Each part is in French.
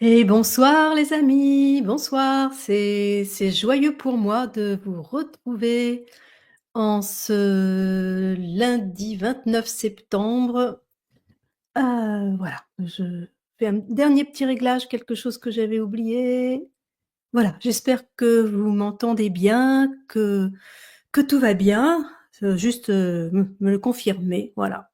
Et bonsoir les amis, bonsoir. C'est joyeux pour moi de vous retrouver en ce lundi 29 septembre. Voilà, je fais un dernier petit réglage, quelque chose que j'avais oublié. Voilà, j'espère que vous m'entendez bien, que tout va bien. Juste, me le confirmer, voilà.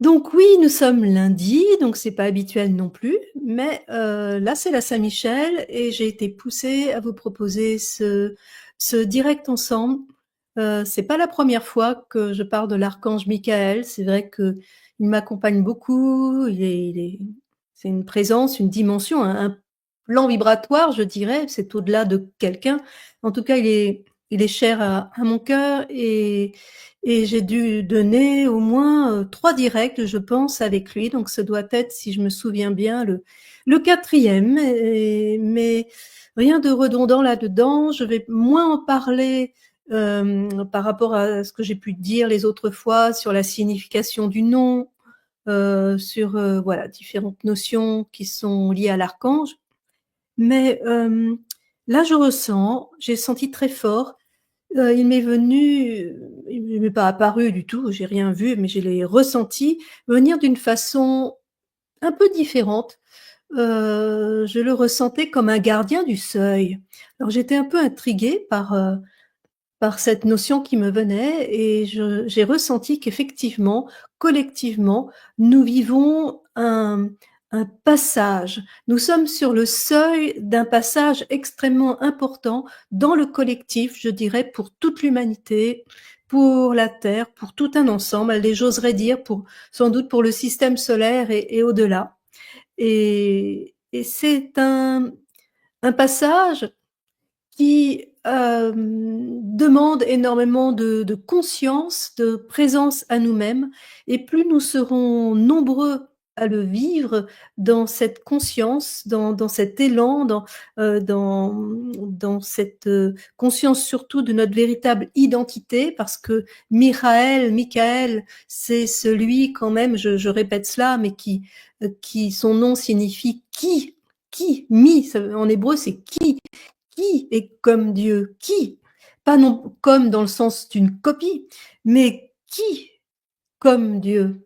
Donc oui, nous sommes lundi, donc c'est pas habituel non plus, mais là, c'est la Saint-Michel et j'ai été poussée à vous proposer ce direct ensemble. C'est pas la première fois que je parle de l'archange Michael. C'est vrai qu'il m'accompagne beaucoup, il est c'est une présence, une dimension, un plan vibratoire, je dirais. C'est au-delà de quelqu'un. En tout cas, il est cher à mon cœur et j'ai dû donner au moins, 3 directs, je pense, avec lui, donc ce doit être, si je me souviens bien, le 4e mais rien de redondant là-dedans. Je vais moins en parler, par rapport à ce que j'ai pu dire les autres fois sur la signification du nom, sur, voilà, différentes notions qui sont liées à l'archange. Mais, là, je ressens, j'ai senti très fort. Il m'est venu, il m'est pas apparu du tout, j'ai rien vu, mais je l'ai ressenti venir d'une façon un peu différente. Je le ressentais comme un gardien du seuil. Alors j'étais un peu intriguée par cette notion qui me venait et j'ai ressenti qu'effectivement, collectivement, nous vivons un passage. Nous sommes sur le seuil d'un passage extrêmement important dans le collectif, je dirais, pour toute l'humanité, pour la Terre, pour tout un ensemble, allez, j'oserais dire, pour sans doute pour le système solaire et au-delà. Et c'est un passage qui, demande énormément de conscience, de présence à nous-mêmes et plus nous serons nombreux à le vivre dans cette conscience, dans cet élan, dans cette, conscience surtout de notre véritable identité parce que Michael, c'est celui quand même, je répète cela, mais qui son nom signifie qui, ça en hébreu, c'est qui est comme Dieu? Qui? Pas non comme dans le sens d'une copie, mais qui comme Dieu?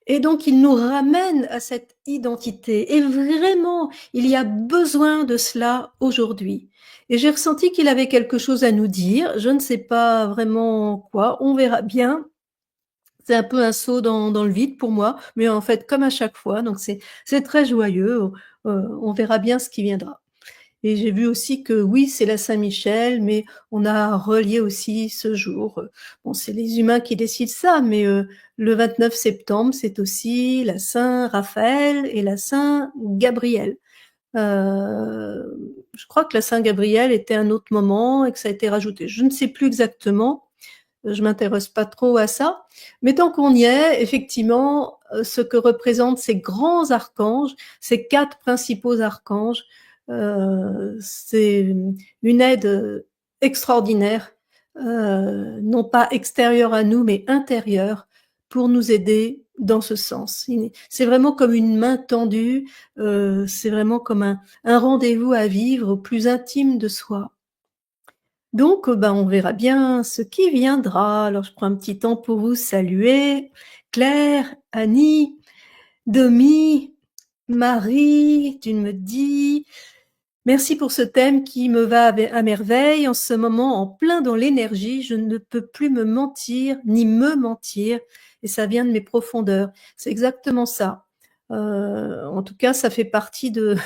Et donc il nous ramène à cette identité et vraiment, il y a besoin de cela aujourd'hui. Et j'ai ressenti qu'il avait quelque chose à nous dire, je ne sais pas vraiment quoi, on verra bien. C'est un peu un saut dans le vide pour moi, mais en fait comme à chaque fois, donc c'est très joyeux, on verra bien ce qui viendra. Et j'ai vu aussi que oui, c'est la Saint-Michel, mais on a relié aussi ce jour, bon, c'est les humains qui décident ça, mais le 29 septembre, c'est aussi la Saint-Raphaël et la Saint-Gabriel. Je crois que la Saint-Gabriel était un autre moment et que ça a été rajouté. Je ne sais plus exactement, je m'intéresse pas trop à ça, mais tant qu'on y est, effectivement, ce que représentent ces grands archanges, ces 4 principaux archanges, c'est une aide, extraordinaire, non pas extérieure à nous, mais intérieure, pour nous aider dans ce sens. C'est vraiment comme une main tendue, c'est vraiment comme un rendez-vous à vivre au plus intime de soi. Donc, ben, on verra bien ce qui viendra. Alors, je prends un petit temps pour vous saluer. Claire, Annie, Domi, Marie, tu me dis: «Merci pour ce thème qui me va à merveille. En ce moment, en plein dans l'énergie, je ne peux plus me mentir, ni me mentir et ça vient de mes profondeurs». C'est exactement ça. En tout cas, ça fait partie de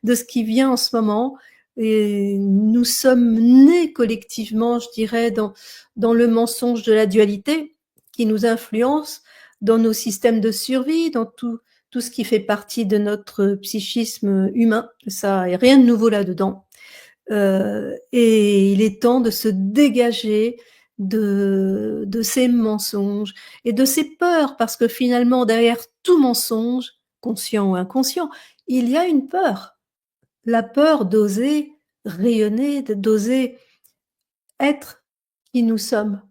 de ce qui vient en ce moment et nous sommes nés collectivement, je dirais, dans le mensonge de la dualité qui nous influence dans nos systèmes de survie, dans tout ce qui fait partie de notre psychisme humain. Ça, il y a rien de nouveau là-dedans. Et il est temps de se dégager de ces mensonges et de ces peurs, parce que finalement, derrière tout mensonge, conscient ou inconscient, il y a une peur. La peur d'oser rayonner, d'oser être qui nous sommes.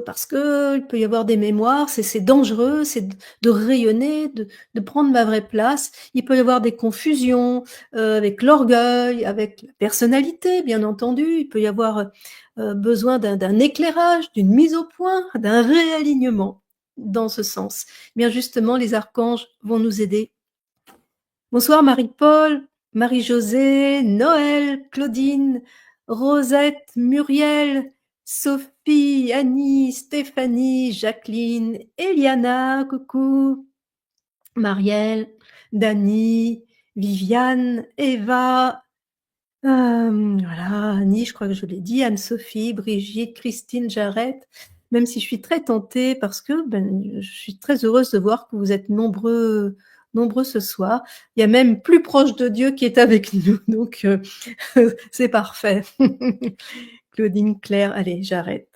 parce que il peut y avoir des mémoires, c'est dangereux, c'est de rayonner, de prendre ma vraie place. Il peut y avoir des confusions, avec l'orgueil, avec la personnalité, bien entendu. Il peut y avoir, besoin d'un éclairage, d'une mise au point, d'un réalignement dans ce sens. Bien justement, les archanges vont nous aider. Bonsoir Marie-Paul, Marie-Josée, Noël, Claudine, Rosette, Muriel, Sophie, Annie, Stéphanie, Jacqueline, Eliana, coucou, Marielle, Dani, Viviane, Eva, voilà, Annie, je crois que je l'ai dit, Anne-Sophie, Brigitte, Christine, Jarette, même si je suis très tentée parce que, je suis très heureuse de voir que vous êtes nombreux ce soir. Il y a même plus proche de Dieu qui est avec nous, donc c'est parfait. Claudine, Claire, allez, j'arrête.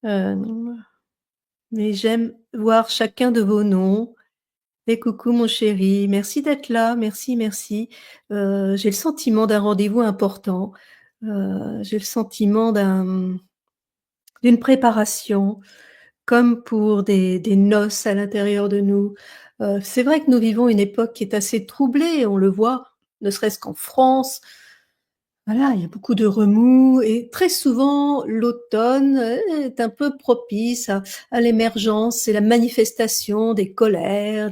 Mais j'aime voir chacun de vos noms. Et coucou mon chéri, merci d'être là, merci, merci. J'ai le sentiment d'un rendez-vous important, j'ai le sentiment d'une préparation, comme pour des noces à l'intérieur de nous. C'est vrai que nous vivons une époque qui est assez troublée, on le voit, ne serait-ce qu'en France. Voilà, il y a beaucoup de remous et très souvent l'automne est un peu propice à l'émergence et la manifestation des colères,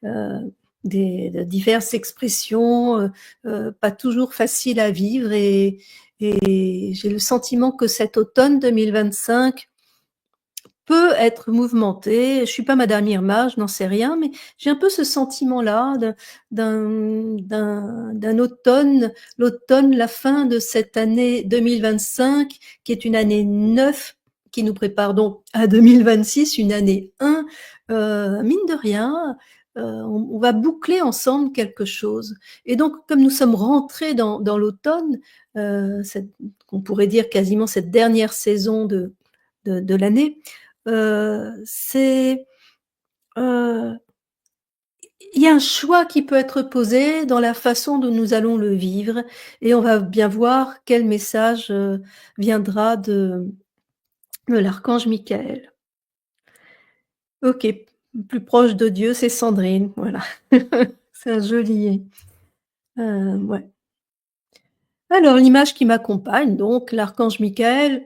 heu, de diverses expressions, pas toujours faciles à vivre et j'ai le sentiment que cet automne 2025 peut être mouvementé. Je suis pas Madame Irma, je n'en sais rien, mais j'ai un peu ce sentiment-là d'un automne, l'automne, la fin de cette année 2025, qui est une année 9, qui nous prépare donc à 2026, une année 1. Mine de rien, on va boucler ensemble quelque chose. Et donc, comme nous sommes rentrés dans l'automne, cette qu'on pourrait dire quasiment cette dernière saison de l'année, c'est, heu, il y a un choix qui peut être posé dans la façon dont nous allons le vivre et on va bien voir quel message, viendra de l'archange Michael. OK, plus proche de Dieu, c'est Sandrine, voilà. C'est un joli, ouais. Alors l'image qui m'accompagne donc, l'archange Michael,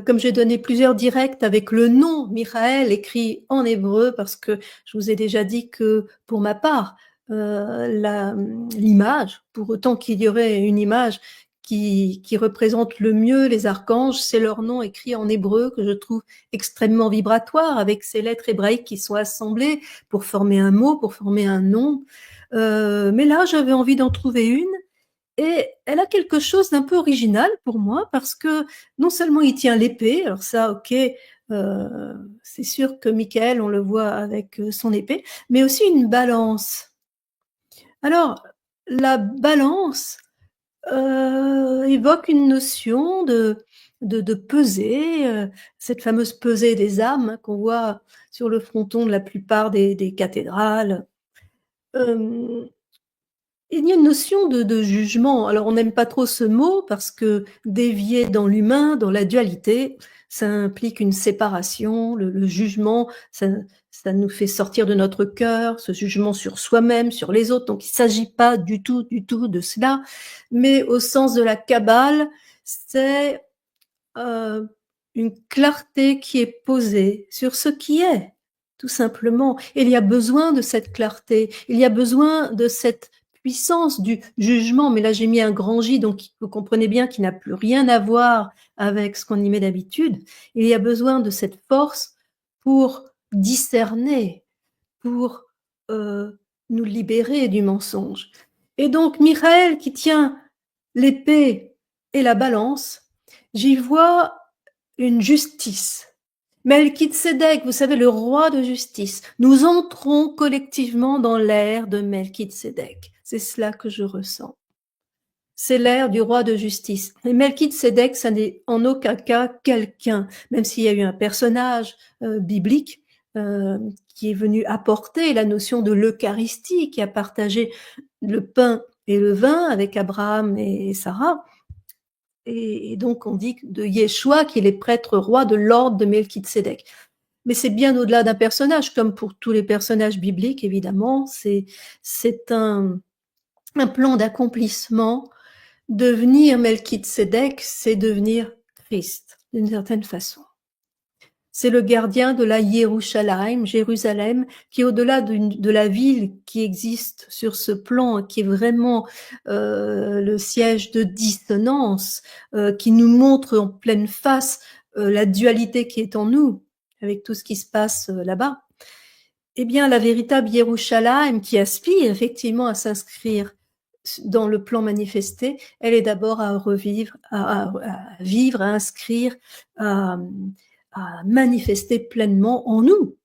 comme j'ai donné plusieurs directs avec le nom Michaël écrit en hébreu parce que je vous ai déjà dit que pour ma part, l'image, pour autant qu'il y aurait une image qui représente le mieux les archanges, c'est leur nom écrit en hébreu que je trouve extrêmement vibratoire avec ces lettres hébraïques qui sont assemblées pour former un mot, pour former un nom. Mais là, j'avais envie d'en trouver une et elle a quelque chose d'un peu original pour moi parce que non seulement il tient l'épée, alors ça OK, c'est sûr que Michael, on le voit avec, son épée, mais aussi une balance. Alors la balance, évoque une notion de pesée, cette fameuse pesée des âmes hein, qu'on voit sur le fronton de la plupart des cathédrales. Hem Il y a une notion de jugement. Alors, on n'aime pas trop ce mot parce que dévier dans l'humain, dans la dualité, ça implique une séparation. Le jugement, ça nous fait sortir de notre cœur, ce jugement sur soi-même, sur les autres. Donc, il s'agit pas du tout de cela. Mais au sens de la Kabbale, c'est, heu, une clarté qui est posée sur ce qui est, tout simplement. Et il y a besoin de cette clarté, il y a besoin de cette puissance du jugement, mais là j'ai mis un grand J, donc vous comprenez bien qu'il n'a plus rien à voir avec ce qu'on y met d'habitude. Il y a besoin de cette force pour discerner, pour, nous libérer du mensonge. Et donc Michaël qui tient l'épée et la balance, j'y vois une justice. Melchizedek, vous savez, le roi de justice. Nous entrons collectivement dans l'ère de Melchizedek. C'est cela que je ressens. C'est l'ère du roi de justice. Et Melchizedek, ça n'est en aucun cas quelqu'un, même s'il y a eu un personnage biblique qui est venu apporter la notion de l'Eucharistie, qui a partagé le pain et le vin avec Abraham et Sarah. et donc on dit de Yeshua qu'il est prêtre roi de l'ordre de Melchizedek. Mais c'est bien au-delà d'un personnage, comme pour tous les personnages bibliques évidemment, c'est un plan d'accomplissement. Devenir Melchizedek, c'est devenir Christ, d'une certaine façon. C'est le gardien de la Yerushalayim, Jérusalem, qui au-delà de la ville qui existe sur ce plan, qui est vraiment le siège de dissonance, qui nous montre en pleine face la dualité qui est en nous, avec tout ce qui se passe là-bas. Eh bien, la véritable Yerushalayim, qui aspire effectivement à s'inscrire dans le plan manifesté, elle est d'abord à revivre, à vivre, à inscrire, à, à manifester pleinement en nous,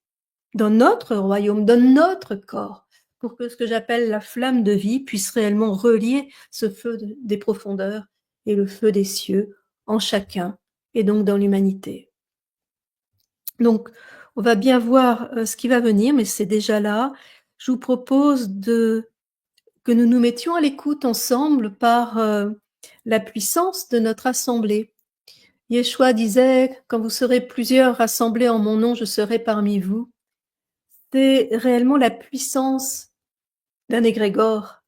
dans notre royaume, dans notre corps, pour que ce que j'appelle la flamme de vie puisse réellement relier ce feu des profondeurs et le feu des cieux en chacun, et donc dans l'humanité. Donc, on va bien voir ce qui va venir, mais c'est déjà là. Je vous propose que nous nous mettions à l'écoute ensemble par la puissance de notre assemblée. Yeshua disait, quand vous serez plusieurs rassemblés en mon nom, je serai parmi vous. C'est réellement la puissance d'un égrégore.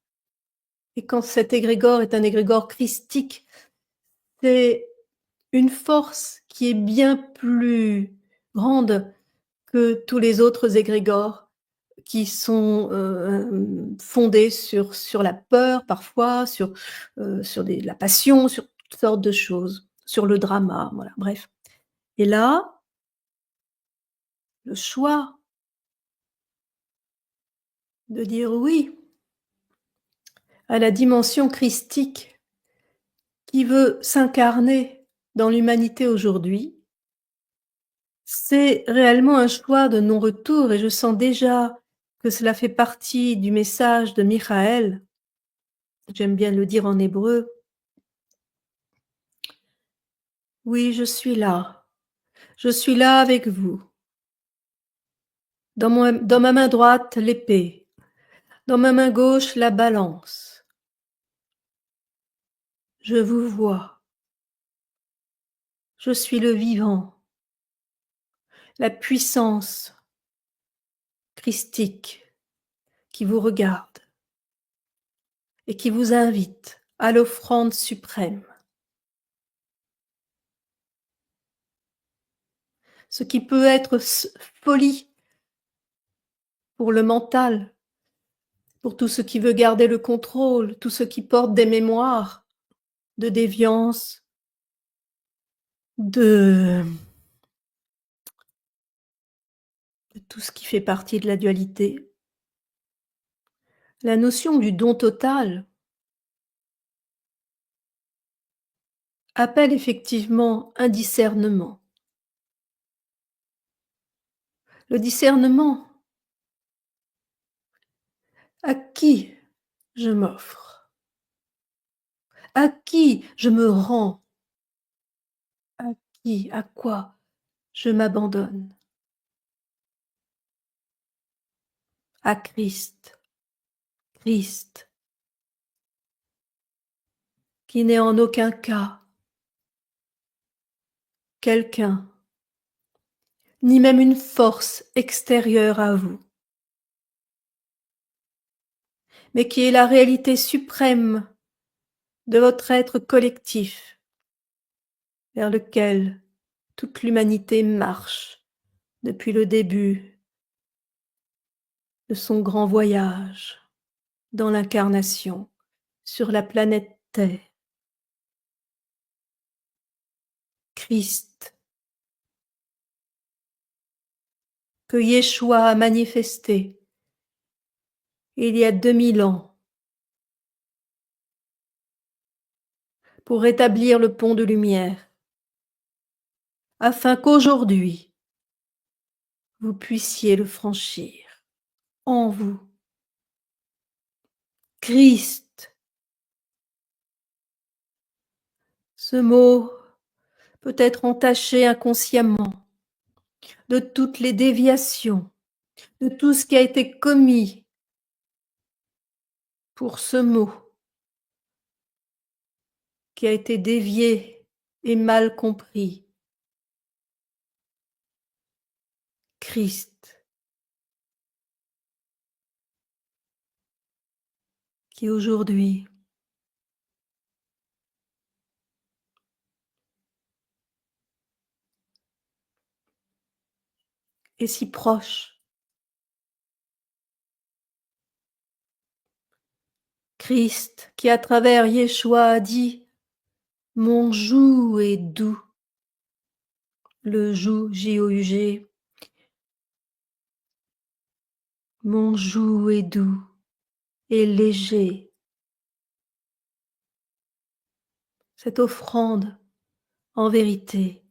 Et quand cet égrégore est un égrégore christique, c'est une force qui est bien plus grande que tous les autres égrégores qui sont fondés sur la peur parfois, sur la passion, sur toutes sortes de choses, sur le drama, voilà, bref. Et là, le choix de dire oui à la dimension christique qui veut s'incarner dans l'humanité aujourd'hui, c'est réellement un choix de non-retour, et je sens déjà que cela fait partie du message de Michael. J'aime bien le dire en hébreu. Oui, je suis là. Je suis là avec vous. Dans ma main droite, l'épée. Dans ma main gauche, la balance. Je vous vois. Je suis le vivant. La puissance christique qui vous regarde et qui vous invite à l'offrande suprême. Ce qui peut être folie pour le mental, pour tout ce qui veut garder le contrôle, tout ce qui porte des mémoires de déviance, de tout ce qui fait partie de la dualité. La notion du don total appelle effectivement un discernement. Le discernement, à qui je m'offre, à qui je me rends, à qui, à quoi je m'abandonne. À Christ, Christ, qui n'est en aucun cas quelqu'un, ni même une force extérieure à vous, mais qui est la réalité suprême de votre être collectif, vers lequel toute l'humanité marche depuis le début de son grand voyage dans l'incarnation sur la planète Terre. Christ, que Yeshua a manifesté il y a 2000 ans pour rétablir le pont de lumière, afin qu'aujourd'hui vous puissiez le franchir en vous. Christ, ce mot peut être entaché inconsciemment de toutes les déviations, de tout ce qui a été commis pour ce mot. qui a été dévié et mal compris. Christ, qui aujourd'hui est si proche. Christ, qui à travers Yeshua a dit: «Mon joug est doux». Le joug, J-O-U-G. Mon joug est doux et léger. Cette offrande, en vérité,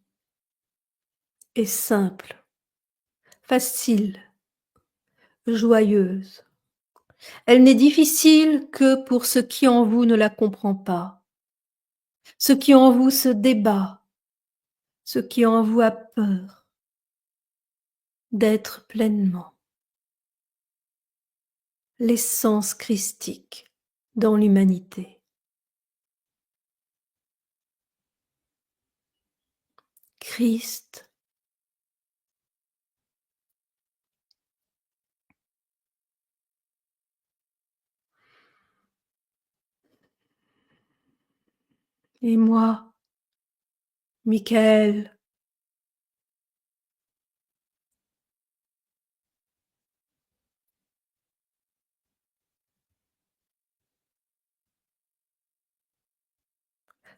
est simple, facile, joyeuse. Elle n'est difficile que pour ce qui en vous ne la comprend pas, ce qui en vous se débat, ce qui en vous a peur d'être pleinement l'essence christique dans l'humanité. Christ, et moi, Michael,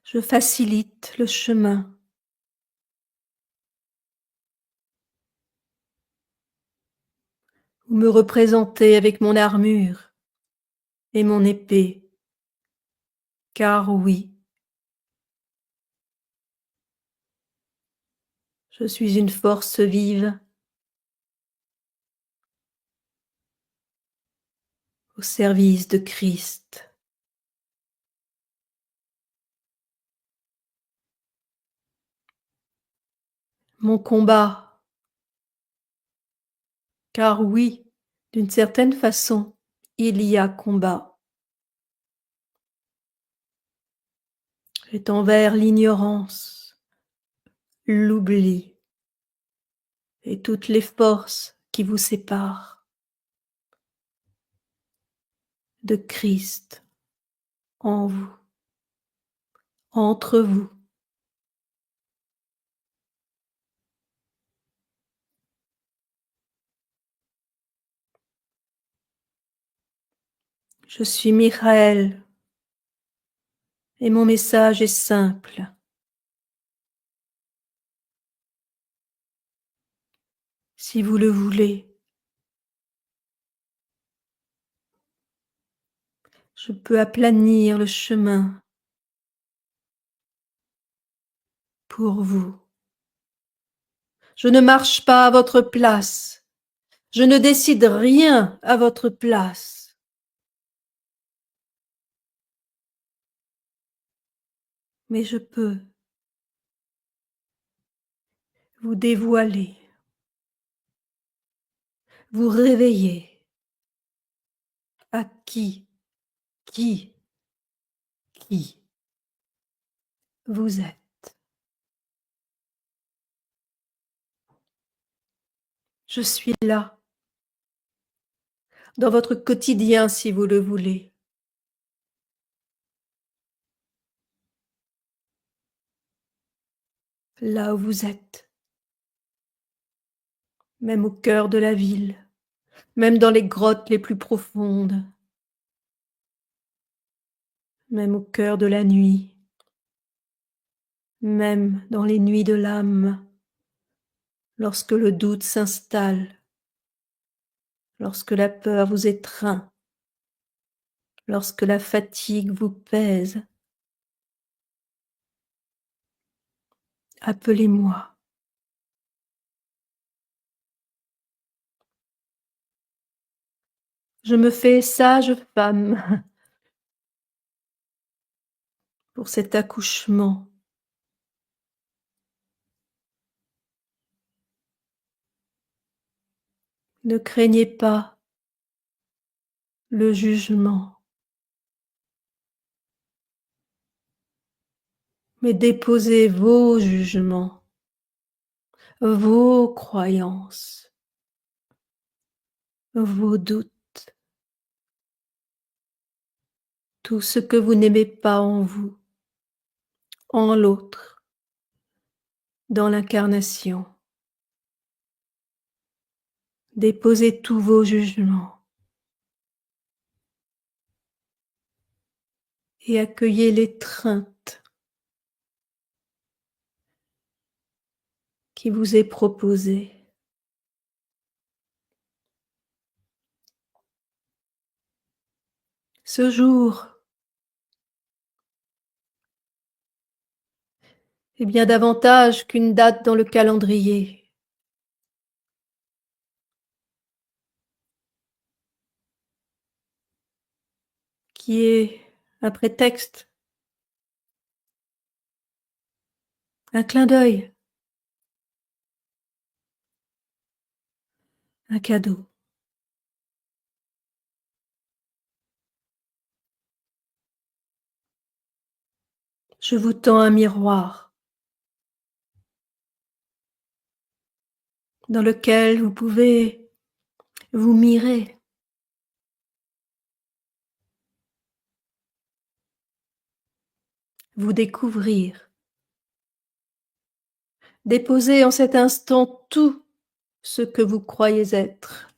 je facilite le chemin. Vous me représentez avec mon armure et mon épée, car oui, je suis une force vive au service de Christ. Mon combat, car oui, d'une certaine façon, il y a combat, est envers l'ignorance, l'oubli et toutes les forces qui vous séparent de Christ en vous, entre vous. Je suis Michael et mon message est simple. Si vous le voulez, je peux aplanir le chemin pour vous. Je ne marche pas à votre place. Je ne décide rien à votre place. Mais je peux vous dévoiler, vous réveiller à qui vous êtes. Je suis là, dans votre quotidien si vous le voulez. Là où vous êtes, même au cœur de la ville, même dans les grottes les plus profondes, même au cœur de la nuit, même dans les nuits de l'âme, lorsque le doute s'installe, lorsque la peur vous étreint, lorsque la fatigue vous pèse. Appelez-moi. Je me fais sage femme pour cet accouchement. Ne craignez pas le jugement. mais déposez vos jugements, vos croyances, vos doutes, tout ce que vous n'aimez pas en vous, en l'autre, dans l'incarnation. Déposez tous vos jugements et accueillez l'étreinte qui vous est proposée. Ce jour est bien davantage qu'une date dans le calendrier. Qui est un prétexte, un clin d'œil, un cadeau. Je vous tends un miroir dans lequel vous pouvez vous mirer, vous découvrir, déposer en cet instant tout ce que vous croyez être,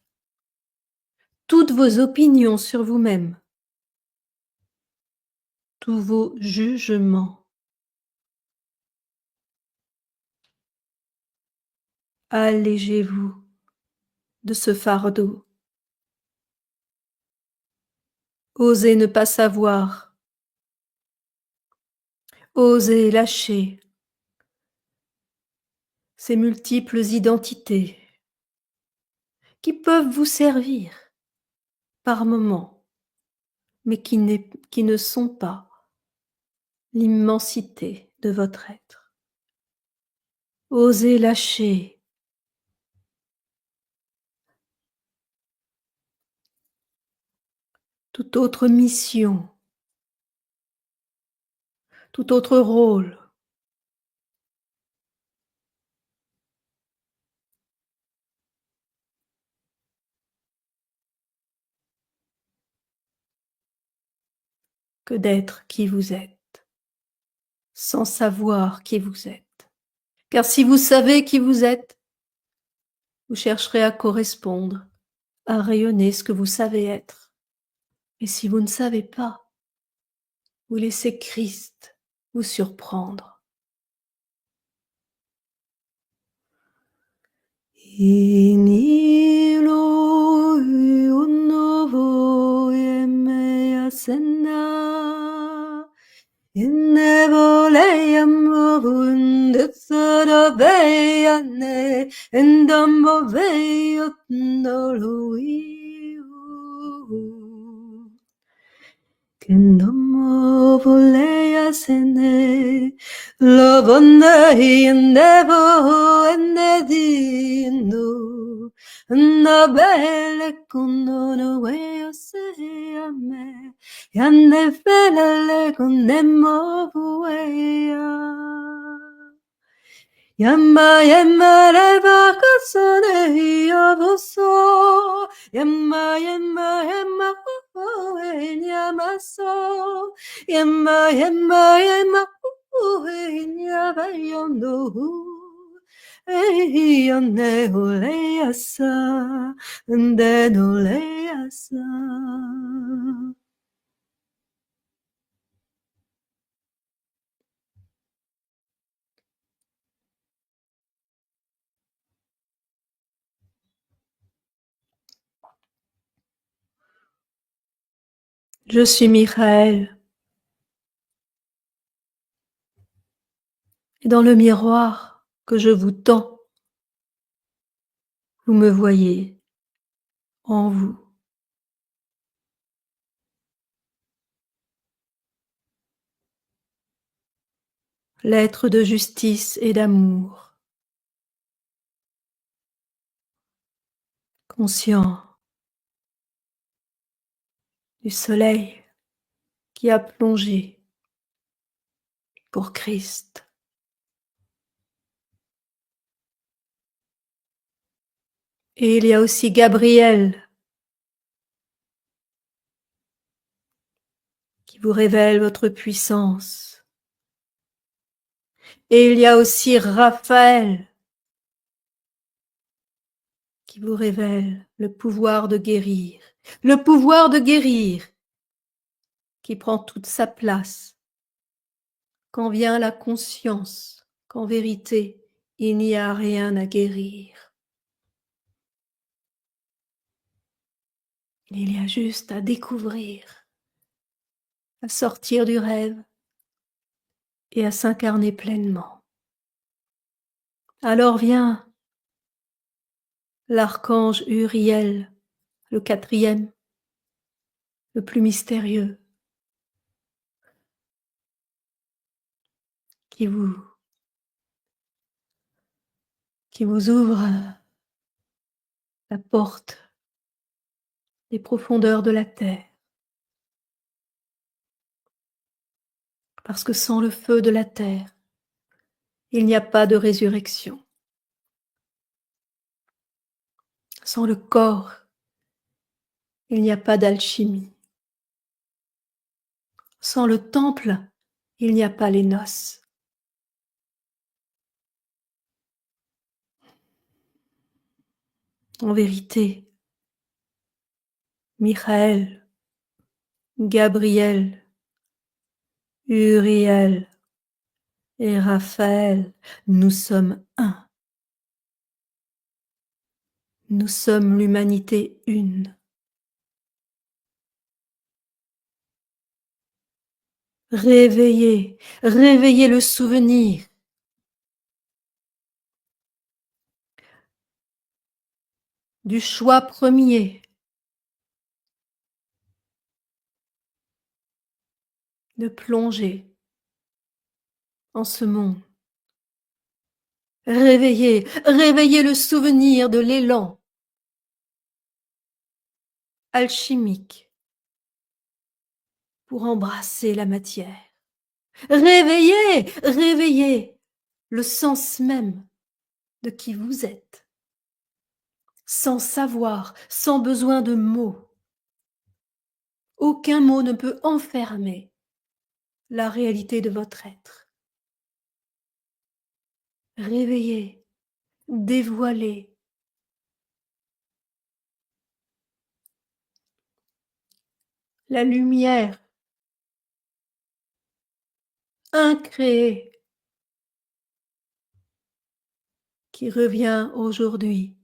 toutes vos opinions sur vous-même, tous vos jugements. Allégez-vous de ce fardeau. Osez ne pas savoir, osez lâcher ces multiples identités qui peuvent vous servir par moments, mais qui ne sont pas l'immensité de votre être. Osez lâcher toute autre mission, tout autre rôle que d'être qui vous êtes, sans savoir qui vous êtes. Car si vous savez qui vous êtes, vous chercherez à correspondre, à rayonner ce que vous savez être. Et si vous ne savez pas, vous laissez Christ vous surprendre. Inilo unovo yemeyasena innevoleyammovun dutsaraveyane endamboveyotnoloiu Kendommovoleyasene lovonei ennevo ennedino Nabele kundono weyoseame Yannefelele kunnemmovueya Yamma yamma reva kasone yoboso Yamma yamma yamma nyamaso Yamma yamma yamma nyabayondo Eyonne oleyasa Nden oleyasa Je suis Michael. Et dans le miroir que je vous tends, vous me voyez en vous. L'être de justice et d'amour, conscient du soleil qui a plongé pour Christ. Et il y a aussi Gabriel qui vous révèle votre puissance. Et il y a aussi Raphaël qui vous révèle le pouvoir de guérir. Le pouvoir de guérir qui prend toute sa place quand vient la conscience qu'en vérité, il n'y a rien à guérir. Il y a juste à découvrir, à sortir du rêve et à s'incarner pleinement. Alors vient l'archange Uriel, le quatrième, le plus mystérieux, qui vous, qui vous ouvre la porte des profondeurs de la terre. Parce que sans le feu de la terre, il n'y a pas de résurrection. Sans le corps, il n'y a pas d'alchimie. Sans le temple, il n'y a pas les noces. En vérité, Michael, Gabriel, Uriel et Raphaël, nous sommes un. Nous sommes l'humanité une. Réveillez, réveillez le souvenir. Du choix premier de plonger en ce monde. Réveillez, réveillez le souvenir de l'élan alchimique pour embrasser la matière. Réveillez, réveillez le sens même de qui vous êtes, sans savoir, sans besoin de mots. Aucun mot ne peut enfermer la réalité de votre être. Réveillez, dévoilez. La lumière incréée qui revient aujourd'hui.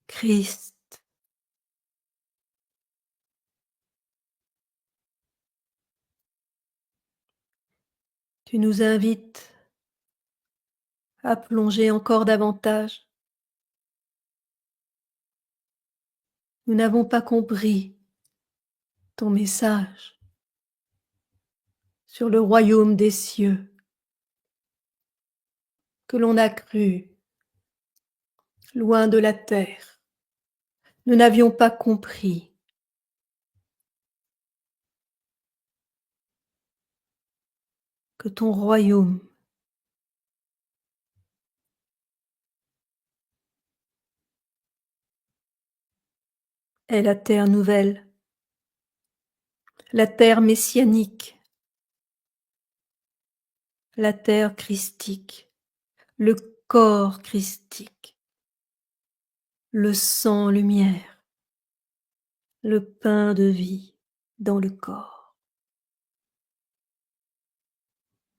Christ, tu nous invites à plonger encore davantage. Nous n'avons pas compris ton message sur le royaume des cieux que l'on a cru loin de la terre. Nous n'avions pas compris que ton royaume est la terre nouvelle, la terre messianique, la terre christique, le corps christique, le sang lumière, le pain de vie dans le corps.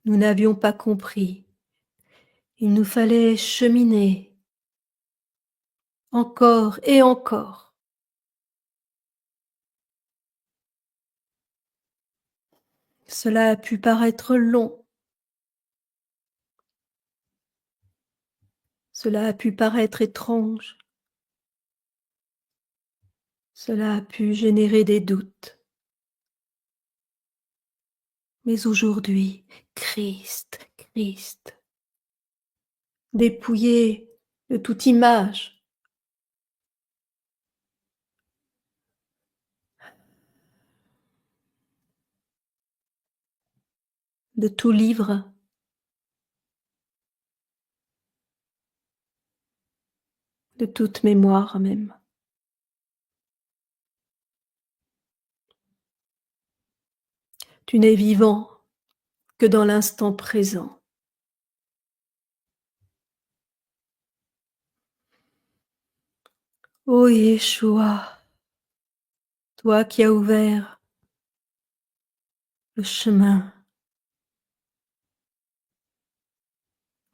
Nous n'avions pas compris. Il nous fallait cheminer encore et encore. Cela a pu paraître long. Cela a pu paraître étrange. Cela a pu générer des doutes. Mais aujourd'hui, Christ, Christ, dépouillez de toute image, de tout livre, de toute mémoire même. Tu n'es vivant que dans l'instant présent. Ô Yeshua, toi qui as ouvert le chemin,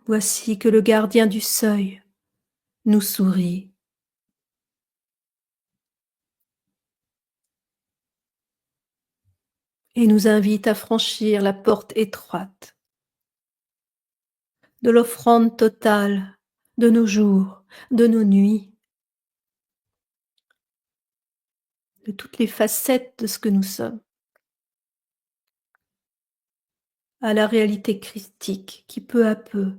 voici que le gardien du seuil nous sourit et nous invite à franchir la porte étroite de l'offrande totale de nos jours, de nos nuits, de toutes les facettes de ce que nous sommes, à la réalité christique qui peu à peu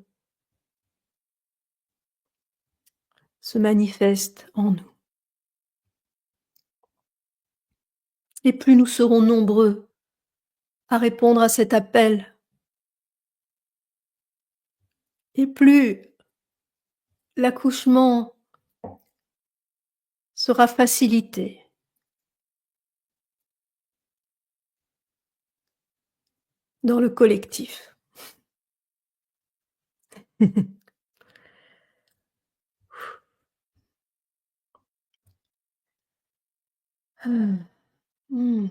se manifeste en nous. Et plus nous serons nombreux à répondre à cet appel, et plus l'accouchement sera facilité dans le collectif. Ah. Mmh.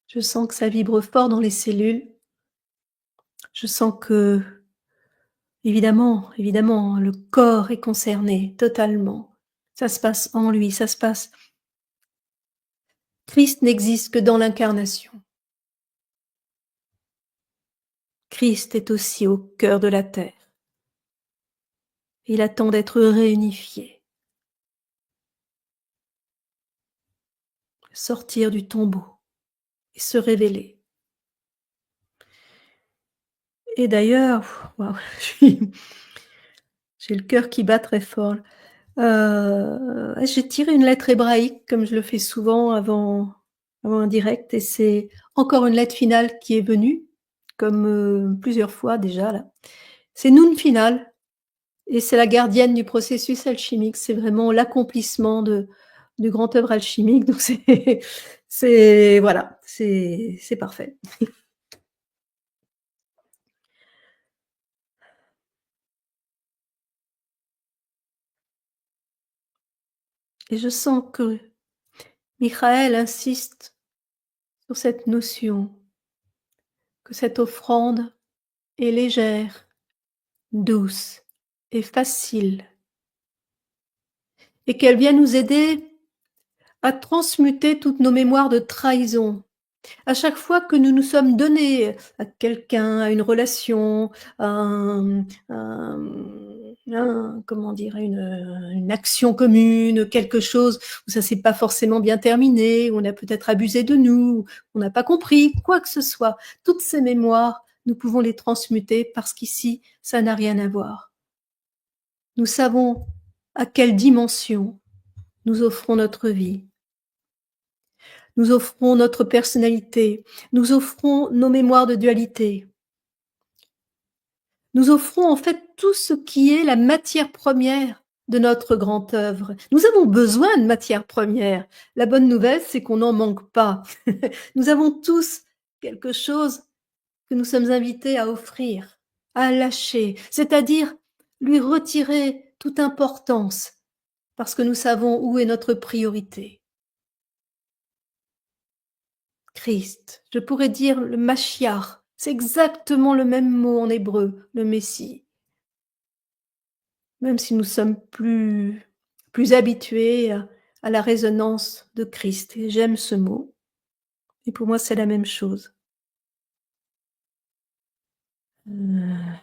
Je sens que ça vibre fort dans les cellules. Je sens que, évidemment, le corps est concerné totalement. Ça se passe en lui, ça se passe. Christ n'existe que dans l'incarnation. Christ est aussi au cœur de la terre. Il attend d'être réunifié, sortir du tombeau et se révéler. Et d'ailleurs, waouh, j'ai le cœur qui bat très fort. J'ai tiré une lettre hébraïque comme je le fais souvent avant un direct et c'est encore une lettre finale qui est venue, comme, plusieurs fois déjà là. C'est Noun finale et c'est la gardienne du processus alchimique. C'est vraiment l'accomplissement de du grand œuvre alchimique donc c'est voilà, c'est parfait. Et je sens que Michael insiste sur cette notion, que cette offrande est légère, douce et facile et qu'elle vient nous aider à transmuter toutes nos mémoires de trahison. À chaque fois que nous nous sommes donnés à quelqu'un, à une relation, à comment dire? Une action commune, quelque chose où ça s'est pas forcément bien terminé, où on a peut-être abusé de nous, on n'a pas compris, quoi que ce soit. Toutes ces mémoires, nous pouvons les transmuter parce qu'ici, ça n'a rien à voir. Nous savons à quelle dimension nous offrons notre vie. Nous offrons notre personnalité, nous offrons nos mémoires de dualité. Nous offrons en fait tout ce qui est la matière première de notre grande œuvre. Nous avons besoin de matière première. La bonne nouvelle, c'est qu'on n'en manque pas. Nous avons tous quelque chose que nous sommes invités à offrir, à lâcher, c'est-à-dire lui retirer toute importance parce que nous savons où est notre priorité. Christ, je pourrais dire le Mashiach, c'est exactement le même mot en hébreu, le Messie. Même si nous sommes plus habitués à la résonance de Christ et j'aime ce mot et pour moi c'est la même chose. Heu,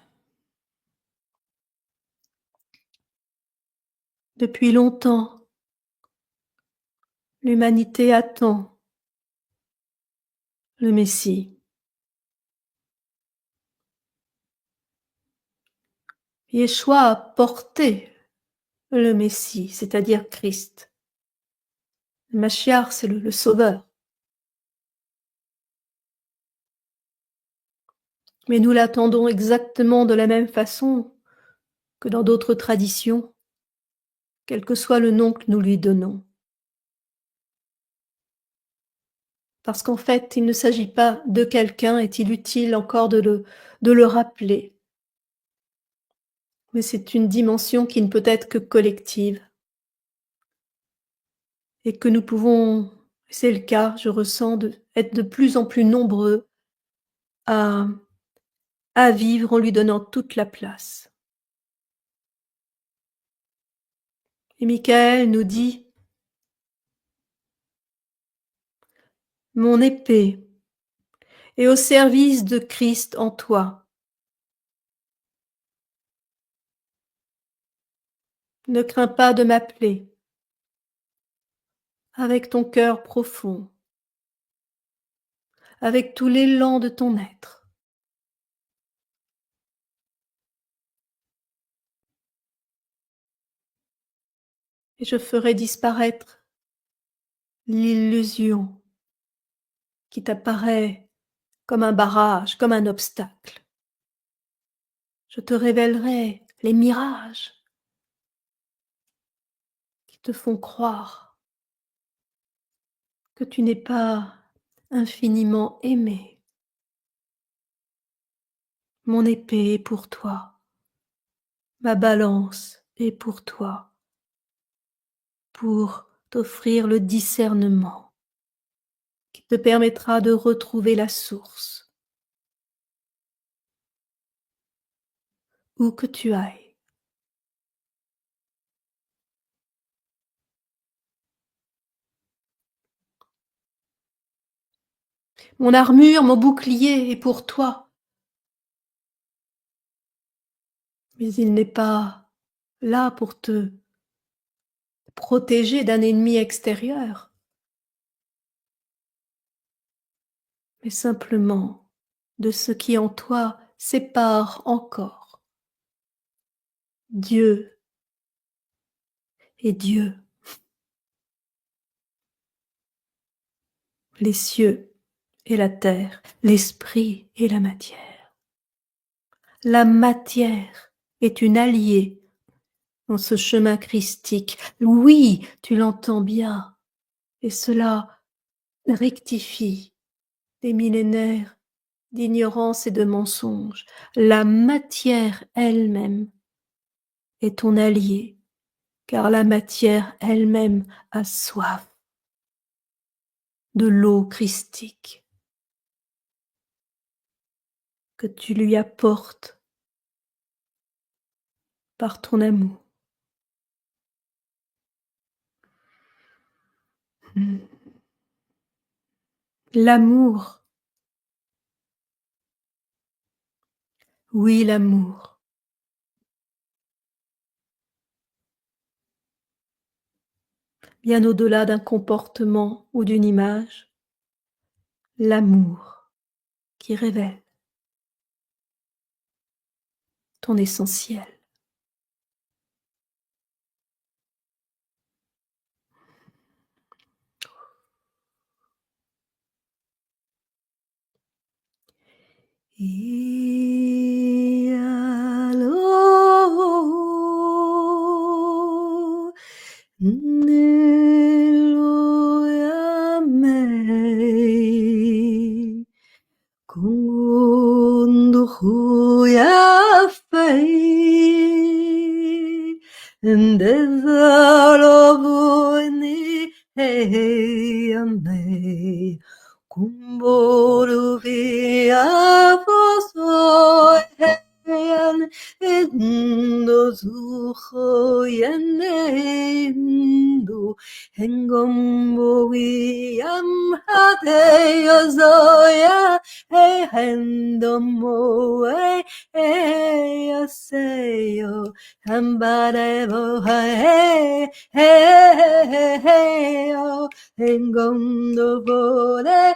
Depuis longtemps, l'humanité attend le Messie. Yeshua a porté le Messie, c'est-à-dire Christ. Le Mashiach, c'est le sauveur. Mais nous l'attendons exactement de la même façon que dans d'autres traditions, quel que soit le nom que nous lui donnons. Parce qu'en fait, il ne s'agit pas de quelqu'un, est-il utile encore de le rappeler, mais c'est une dimension qui ne peut être que collective et que nous pouvons, c'est le cas, je ressens, être de plus en plus nombreux à, à vivre en lui donnant toute la place. Et Michael nous dit: mon épée est au service de Christ en toi. Ne crains pas de m'appeler avec ton cœur profond, avec tout l'élan de ton être. Et je ferai disparaître l'illusion qui t'apparaît comme un barrage, comme un obstacle. Je te révélerai les mirages qui te font croire que tu n'es pas infiniment aimé. Mon épée est pour toi, ma balance est pour toi, pour t'offrir le discernement qui te permettra de retrouver la source, où que tu ailles. Mon armure, mon bouclier est pour toi, mais il n'est pas là pour te protéger d'un ennemi extérieur, mais simplement de ce qui en toi sépare encore Dieu et Dieu, les cieux et la terre, l'esprit et la matière. La matière est une alliée dans ce chemin christique. Oui, tu l'entends bien, et cela rectifie des millénaires d'ignorance et de mensonges. La matière elle-même est ton allié, car la matière elle-même a soif de l'eau christique que tu lui apportes par ton amour. L'amour, oui, l'amour. Bien au-delà d'un comportement ou d'une image, l'amour qui révèle ton essentiel. Ialo, Niloyame, Kunduhuyafe, Ndezalobuni, Heyame. Kumborugia fosoyan endo zuhoyanendo hengombogiam hateyozoya hendomo, aseyo, hambarebo, yo, engondo bore,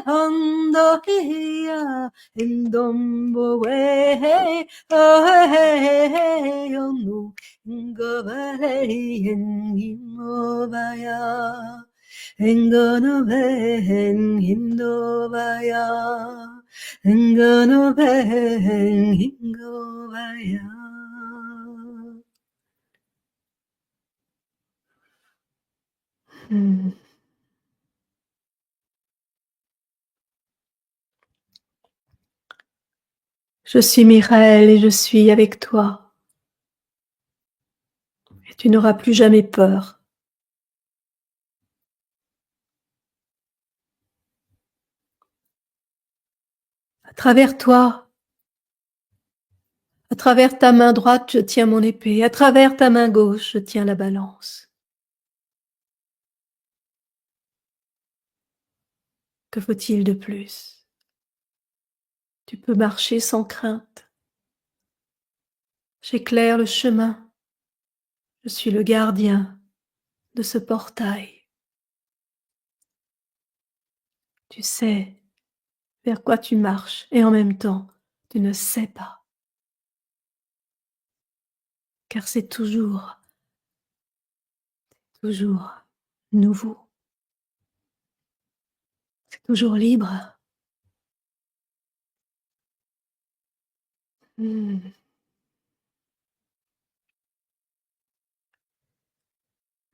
hondo hiya, endombo, yo no, ngobare, ngimobaya. Engano ben hindobaya, engano ben hindobaya. Je suis Michael et je suis avec toi. Et tu n'auras plus jamais peur. À travers toi, à travers ta main droite, je tiens mon épée. À travers ta main gauche, je tiens la balance. Que faut-il de plus? Tu peux marcher sans crainte. J'éclaire le chemin. Je suis le gardien de ce portail. Tu sais vers quoi tu marches et en même temps, tu ne sais pas. Car c'est toujours nouveau. C'est toujours libre. Mmh.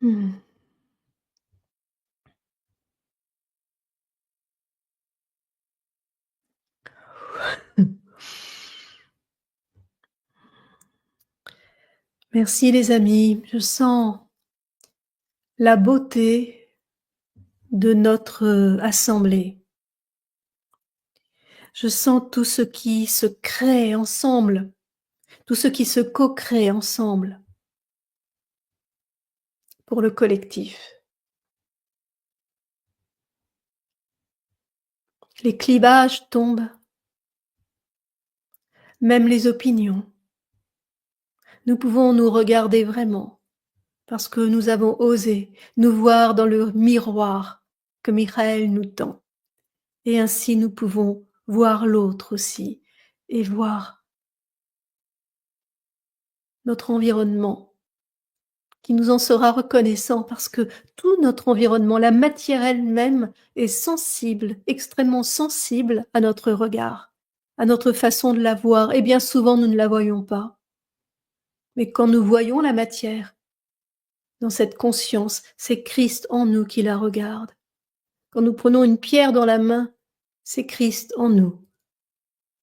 Mmh. Merci les amis, je sens la beauté de notre assemblée. Je sens tout ce qui se crée ensemble, tout ce qui se co-crée ensemble pour le collectif. Les clivages tombent, même les opinions. Nous pouvons nous regarder vraiment parce que nous avons osé nous voir dans le miroir que Michael nous tend. Et ainsi nous pouvons voir l'autre aussi et voir notre environnement qui nous en sera reconnaissant parce que tout notre environnement, la matière elle-même est sensible, extrêmement sensible à notre regard, à notre façon de la voir et bien souvent nous ne la voyons pas. Mais quand nous voyons la matière, dans cette conscience, c'est Christ en nous qui la regarde. Quand nous prenons une pierre dans la main, c'est Christ en nous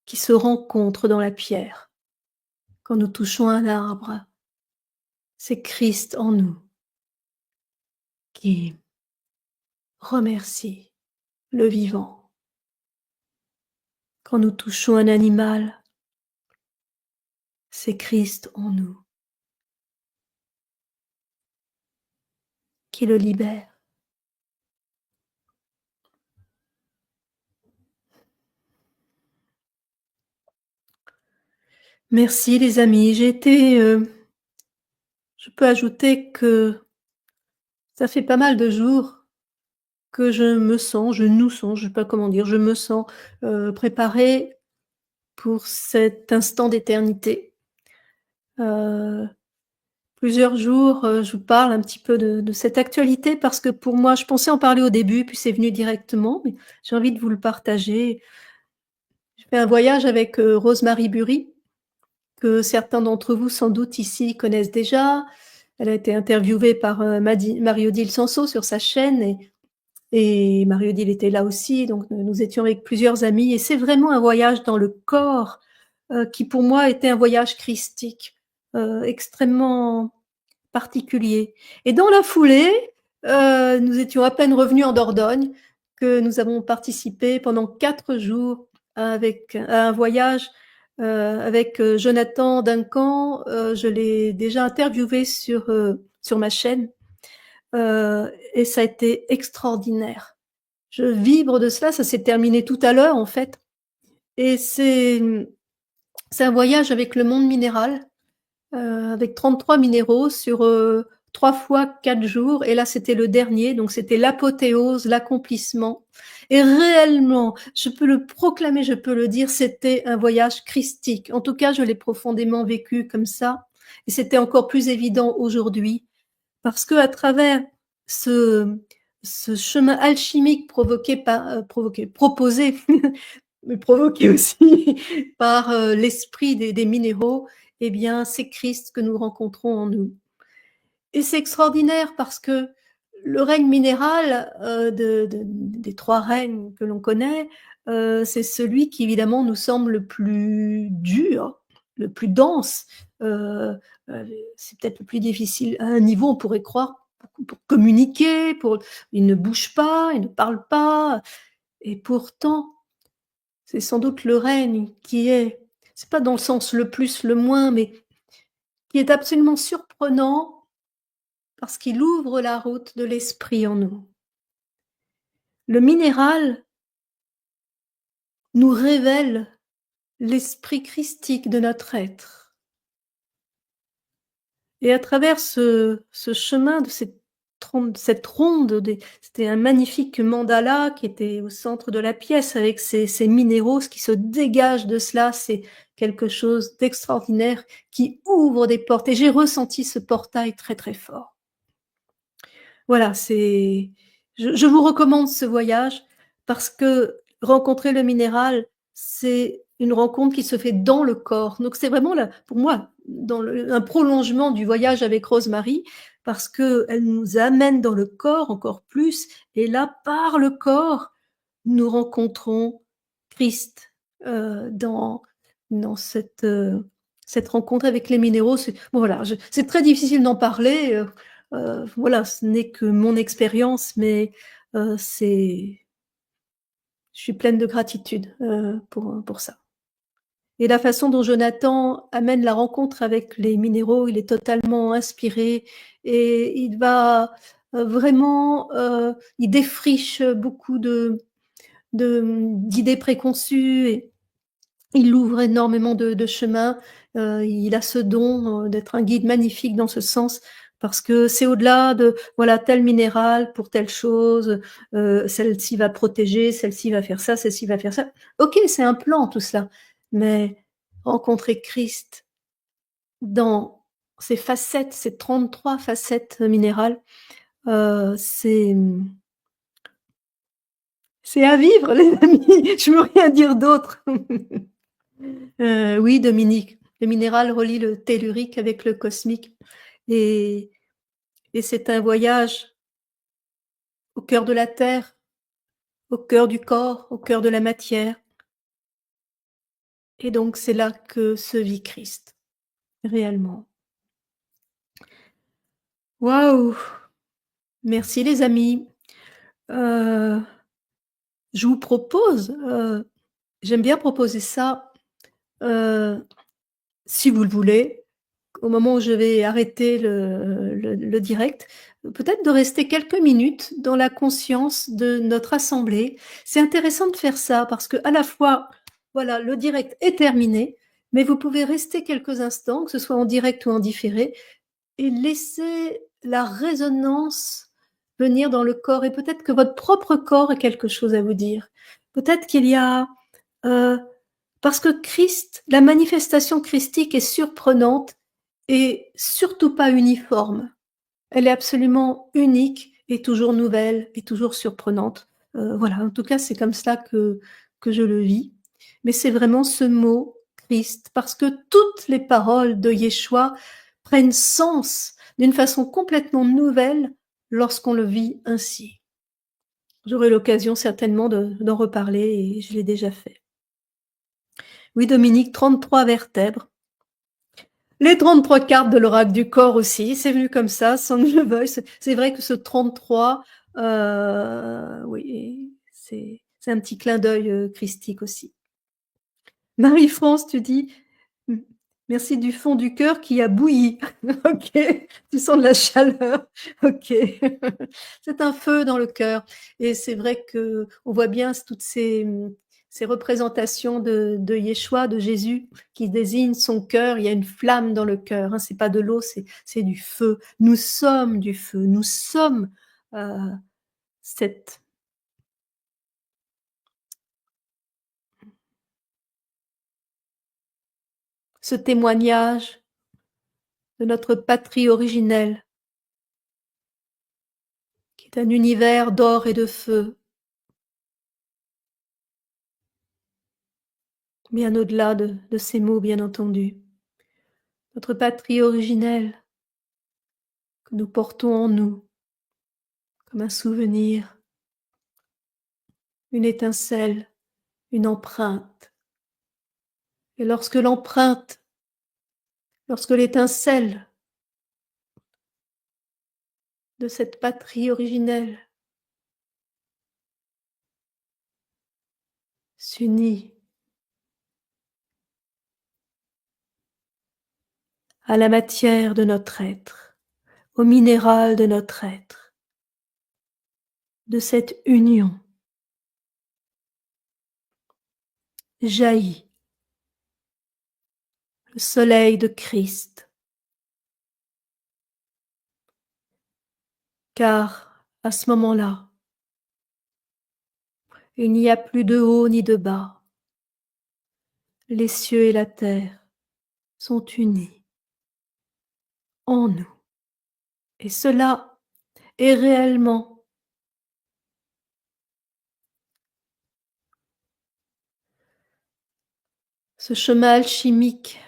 qui se rencontre dans la pierre. Quand nous touchons un arbre, c'est Christ en nous qui remercie le vivant. Quand nous touchons un animal, c'est Christ en nous qui le libère. Merci les amis, j'ai été, je peux ajouter que ça fait pas mal de jours que je nous sens, je sais pas comment dire, je me sens, préparée pour cet instant d'éternité. Plusieurs jours, je vous parle un petit peu de cette actualité parce que pour moi je pensais en parler au début, puis c'est venu directement, mais j'ai envie de vous le partager. J'ai fait un voyage avec, Rosemary Bury, que certains d'entre vous sans doute ici connaissent déjà. Elle a été interviewée par, Marie-Odile Sanso sur sa chaîne et Marie-Odile était là aussi, donc nous étions avec plusieurs amis et c'est vraiment un voyage dans le corps, qui pour moi était un voyage christique, extrêmement particulier. Et dans la foulée, nous étions à peine revenus en Dordogne que nous avons participé pendant 4 jours à un voyage, avec, Jonathan Duncan. Je l'ai déjà interviewé sur ma chaîne, et ça a été extraordinaire. Je vibre de cela, ça s'est terminé tout à l'heure en fait. et c'est un voyage avec le monde minéral, avec 33 minéraux sur, 3 fois 4 jours et là, c'était le dernier, donc c'était l'apothéose, l'accomplissement et réellement, je peux le proclamer, je peux le dire, c'était un voyage christique. En tout cas, je l'ai profondément vécu comme ça et c'était encore plus évident aujourd'hui parce qu'à travers ce ce chemin alchimique provoqué par, proposé, mais provoqué aussi par, l'esprit des minéraux, eh bien, c'est Christ que nous rencontrons en nous. Et c'est extraordinaire parce que le règne minéral, des 3 règnes que l'on connaît, c'est celui qui évidemment nous semble le plus dur, le plus dense, heu c'est peut-être le plus difficile. À un niveau, on pourrait croire pour communiquer, pour il ne bouge pas, il ne parle pas et pourtant, c'est sans doute le règne qui est c'est pas dans le sens le plus, le moins, mais qui est absolument surprenant parce qu'il ouvre la route de l'esprit en nous. Le minéral nous révèle l'esprit christique de notre être. Et à travers ce chemin de cette ronde des c'était un magnifique mandala qui était au centre de la pièce avec ces minéraux, ce qui se dégage de cela, c'est quelque chose d'extraordinaire qui ouvre des portes et j'ai ressenti ce portail très, très fort. Voilà, c'est je vous recommande ce voyage parce que rencontrer le minéral, c'est une rencontre qui se fait dans le corps. Donc c'est vraiment la pour moi, dans le un prolongement du voyage avec Rosemary parce qu'elle nous amène dans le corps encore plus et là, par le corps, nous rencontrons Christ, dans cette rencontre avec les minéraux. C'est bon voilà, je c'est très difficile d'en parler, voilà, ce n'est que mon expérience, mais c'est je suis pleine de gratitude, pour ça et la façon dont Jonathan amène la rencontre avec les minéraux, il est totalement inspiré et il va, vraiment, il défriche beaucoup d'idées préconçues et il ouvre énormément de chemins. Il a ce don, d'être un guide magnifique dans ce sens, parce que c'est au-delà de, voilà, tel minéral pour telle chose, celle-ci va protéger, celle-ci va faire ça, celle-ci va faire ça. OK, c'est un plan tout cela, mais rencontrer Christ dans ses facettes, ses 33 facettes minérales, c'est à vivre les amis, je veux rien dire d'autre. Oui, Dominique, le minéral relie le tellurique avec le cosmique et et c'est un voyage au cœur de la terre, au cœur du corps, au cœur de la matière et donc c'est là que se vit Christ, réellement. Waouh! Merci les amis. Heu, je vous propose, j'aime bien proposer ça, heu, si vous le voulez, au moment où je vais arrêter le direct, peut-être de rester quelques minutes dans la conscience de notre assemblée. C'est intéressant de faire ça parce qu'à la fois, voilà, le direct est terminé, mais vous pouvez rester quelques instants, que ce soit en direct ou en différé et laisser la résonance venir dans le corps et peut-être que votre propre corps a quelque chose à vous dire. Peut-être qu'il y a, heu parce que Christ, la manifestation christique est surprenante et surtout pas uniforme. Elle est absolument unique et toujours nouvelle et toujours surprenante. Voilà, en tout cas, c'est comme ça que je le vis. Mais c'est vraiment ce mot Christ, parce que toutes les paroles de Yeshua prennent sens d'une façon complètement nouvelle lorsqu'on le vit ainsi. J'aurai l'occasion certainement d'en reparler et je l'ai déjà fait. Oui, Dominique, 33 vertèbres. Les 33 cartes de l'oracle du corps aussi, c'est venu comme ça, sans que je le veuille. C'est vrai que ce 33, oui, c'est un petit clin d'œil, christique aussi. Marie-France, tu dis: «Mmh, merci du fond du cœur qui a bouilli». OK, tu sens de la chaleur. OK. C'est un feu dans le cœur et c'est vrai qu'on voit bien toutes ces représentations de Yeshua, de Jésus, qui désignent son cœur. Il y a une flamme dans le cœur, hein, c'est pas de l'eau, c'est du feu. Nous sommes du feu, nous sommes cette ce témoignage de notre patrie originelle, qui est un univers d'or et de feu, bien au-delà de ces mots, bien entendu. Notre patrie originelle que nous portons en nous comme un souvenir, une étincelle, une empreinte. Et lorsque l'empreinte, lorsque l'étincelle de cette patrie originelle s'unit à la matière de notre être, au minéral de notre être, de cette union jaillit le soleil de Christ, car à ce moment-là, il n'y a plus de haut ni de bas. Les cieux et la terre sont unis en nous. Et cela est réellement ce chemin alchimique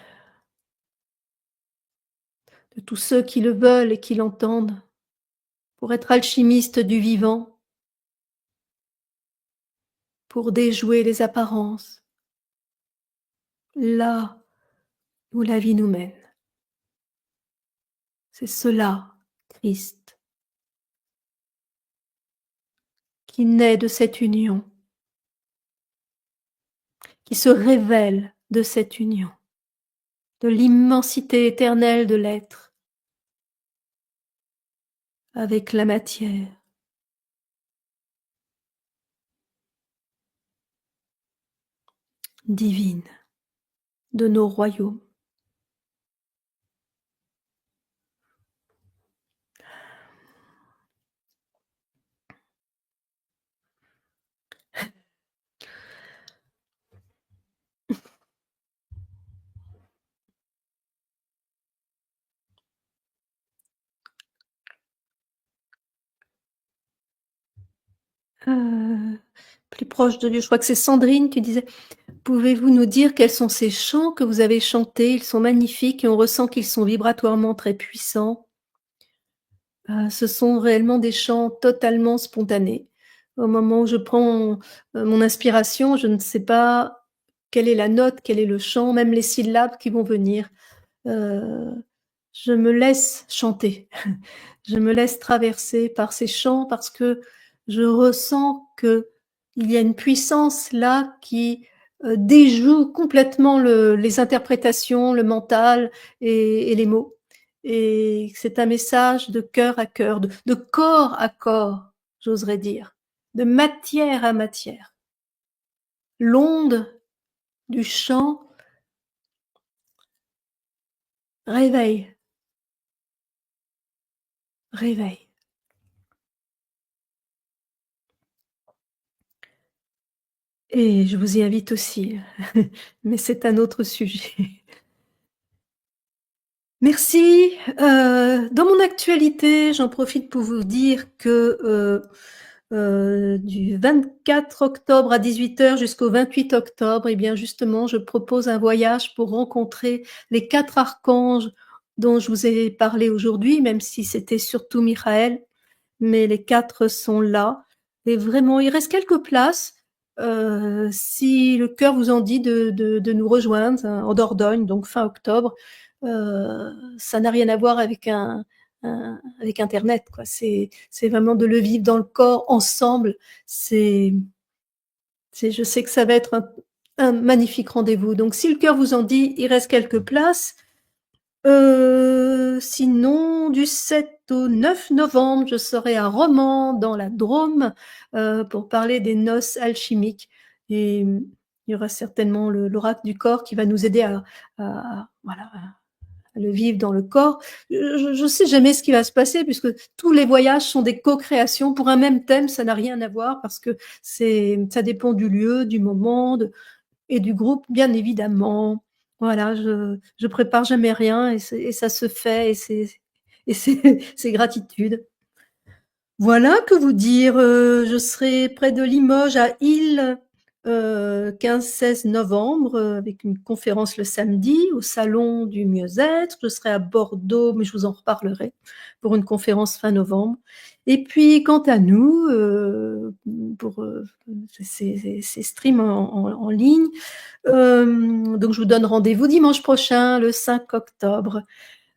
de tous ceux qui le veulent et qui l'entendent, pour être alchimistes du vivant, pour déjouer les apparences, là où la vie nous mène. C'est cela, Christ, qui naît de cette union, qui se révèle de cette union, de l'immensité éternelle de l'être avec la matière. Divine de nos royaumes. Plus proche de Dieu, je crois que c'est Sandrine, tu disais, pouvez-vous nous dire quels sont ces chants que vous avez chantés? Ils sont magnifiques et on ressent qu'ils sont vibratoirement très puissants. Ce sont réellement des chants totalement spontanés. Au moment où je prends, mon inspiration, je ne sais pas quelle est la note, quel est le chant, même les syllabes qui vont venir. Heu, je me laisse chanter. Je me laisse traverser par ces chants parce que je ressens qu'il y a une puissance là qui, déjoue complètement les interprétations, le mental et les mots. Et c'est un message de cœur à cœur, de corps à corps, j'oserais dire, de matière à matière. L'onde du chant réveille, réveille. Et je vous y invite aussi, mais c'est un autre sujet. Merci, dans mon actualité, j'en profite pour vous dire que, du 24 octobre à 18 h jusqu'au 28 octobre, et bien, justement, je propose un voyage pour rencontrer les 4 archanges dont je vous ai parlé aujourd'hui, même si c'était surtout Michael, mais les 4 sont là et vraiment, il reste quelques places, si le cœur vous en dit de nous rejoindre, en Dordogne, donc fin octobre. Ça n'a rien à voir avec avec internet, quoi. C'est vraiment de le vivre dans le corps ensemble. C'est je sais que ça va être un magnifique rendez-vous. Donc si le cœur vous en dit, il reste quelques places. Sinon, du 7 au 9 novembre, je serai à Romans, dans la Drôme, pour parler des noces alchimiques. Et Il y aura certainement l'oracle du corps qui va nous aider voilà, à le vivre dans le corps. Je sais jamais ce qui va se passer puisque tous les voyages sont des co-créations pour un même thème, ça n'a rien à voir parce que ça dépend du lieu, du moment et du groupe, bien évidemment. Voilà, je prépare jamais rien et ça se fait et c'est gratitude. Voilà, que vous dire? Je serai près de Limoges à Isles, 15-16 novembre, avec une conférence le samedi au salon du mieux-être. Je serai à Bordeaux, mais je vous en reparlerai, pour une conférence fin novembre. Et puis quant à nous, pour, ces streams en ligne, donc je vous donne rendez-vous dimanche prochain, le 5 octobre.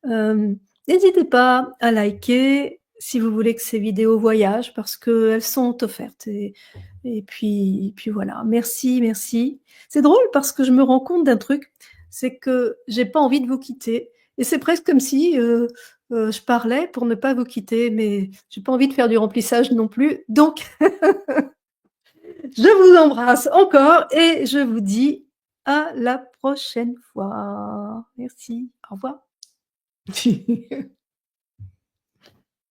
Euh, N'hésitez pas à liker si vous voulez que ces vidéos voyagent parce qu'elles sont offertes. Et puis voilà, merci, merci. C'est drôle parce que je me rends compte d'un truc, c'est que j'ai pas envie de vous quitter. Et c'est presque comme si je parlais pour ne pas vous quitter, mais j'ai pas envie de faire du remplissage non plus. Donc, je vous embrasse encore et je vous dis à la prochaine fois. Merci. Au revoir.